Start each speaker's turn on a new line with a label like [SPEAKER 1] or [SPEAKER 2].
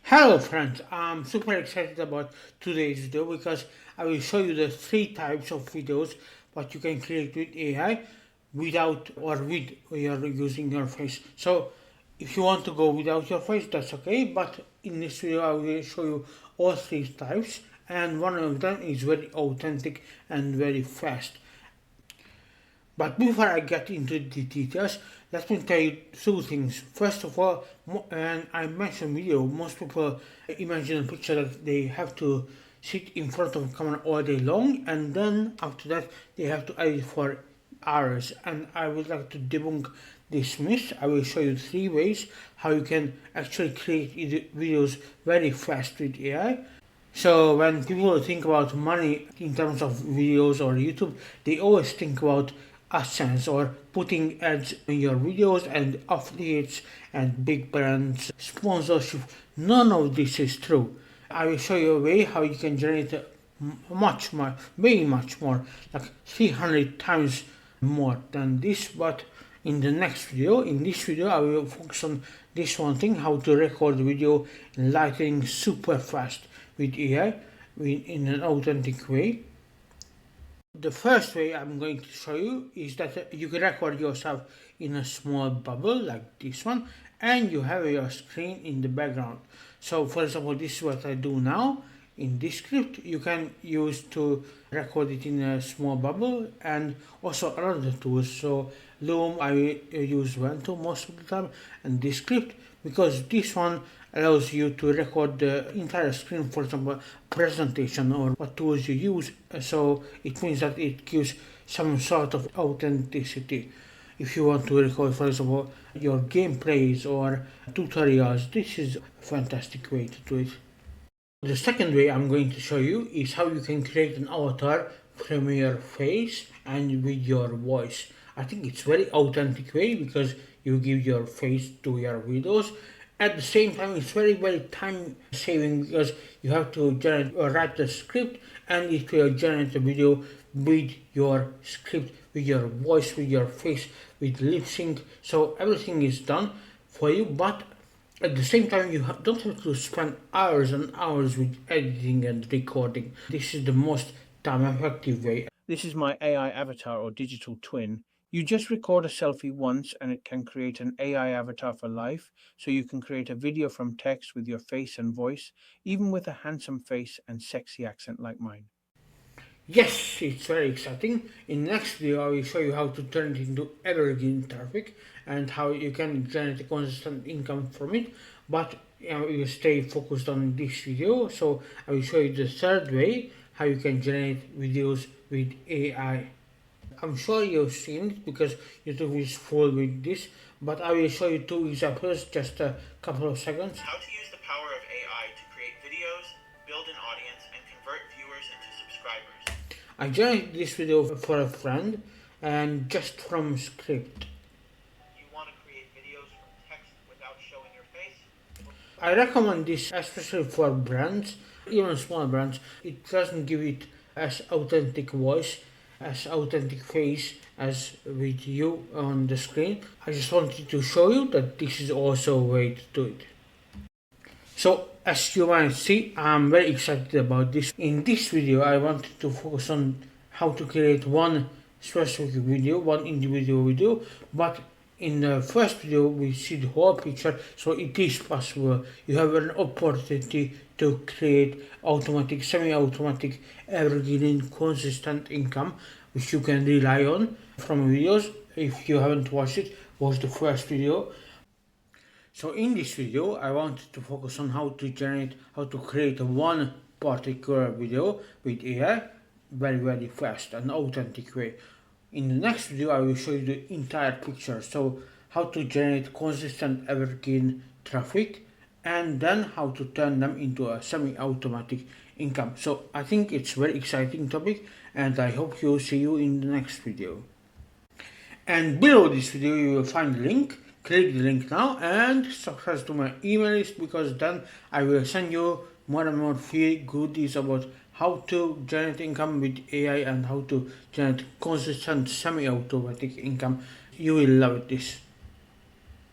[SPEAKER 1] Hello friends, I'm super excited about today's video because I will show you the three types of videos what you can create with AI without or with you're using your face. So if you want to go without your face, that's okay, but in this video I will show you all three types, and one of them is very authentic and very fast. But before I get into the details, let me tell you two things. First of all, and I mentioned video, most people imagine a picture that they have to sit in front of a camera all day long, and then after that they have to edit for hours. And I would like to debunk this myth. I will show you three ways how you can actually create videos very fast with AI. So when people think about money in terms of videos or YouTube, they always think about AdSense or putting ads in your videos and affiliates and big brands, sponsorship. None of this is true. I will show you a way how you can generate much more, way much more, like 300 times more than this, but in the next video. In this video I will focus on this one thing, how to record video in lighting super fast with AI in an authentic way. The first way I'm going to show you is that you can record yourself in a small bubble like this one, and you have your screen in the background. So for example, this is what I do now. In this script you can use to record it in a small bubble, and also other tools. So Loom I use Vento most of the time, and this script because this one allows you to record the entire screen, for example presentation or what tools you use, so it means that it gives some sort of authenticity. If you want to record, for example, your gameplays or tutorials, this is a fantastic way to do it. The second way I'm going to show you is how you can create an avatar from your face and with your voice. I think it's very authentic way because you give your face to your videos. At the same time, it's very time saving because you have to generate or write the script, and it will generate a video with your script, with your voice, with your face, with lip sync. So everything is done for you, but at the same time you don't have to spend hours and hours with editing and recording. This is the most time effective way.
[SPEAKER 2] This is my AI avatar or digital twin. You just record a selfie once and it can create an AI avatar for life, so you can create a video from text with your face and voice, even with a handsome face and sexy accent like mine.
[SPEAKER 1] Yes, it's very exciting. In the next video, I will show you how to turn it into evergreen traffic and how you can generate a consistent income from it. But we will stay focused on this video. So I will show you the third way how you can generate videos with AI. I'm sure you've seen it because YouTube is full with this, but I will show you two examples, just a couple of seconds.
[SPEAKER 2] How to use the power of AI to create videos, build an audience, and convert viewers into subscribers.
[SPEAKER 1] I generated this video for a friend and just from script.
[SPEAKER 2] You want to create videos from text without showing your face?
[SPEAKER 1] I recommend this especially for brands, even small brands. It doesn't give it as authentic voice, as authentic face as with you on the screen. I just wanted to show you that this is also a way to do it. So as you might see, I'm very excited about this. In this video I wanted to focus on how to create one specific video, one individual video, but in the first video we see the whole picture, so it is possible. You have an opportunity to create automatic, semi-automatic, evergreen, consistent income which you can rely on from videos. If you haven't watched it, watch the first video. So in this video I wanted to focus on how to create one particular video with AI very fast and authentic way. In the next video I will show you the entire picture, so how to generate consistent evergreen traffic and then how to turn them into a semi-automatic income. So I think it's very exciting topic, and I hope you see you in the next video. And below this video you will find the link. Click the link now and subscribe to my email list, because then I will send you more and more free goodies about how to generate income with AI and how to generate consistent semi-automatic income. You will love this.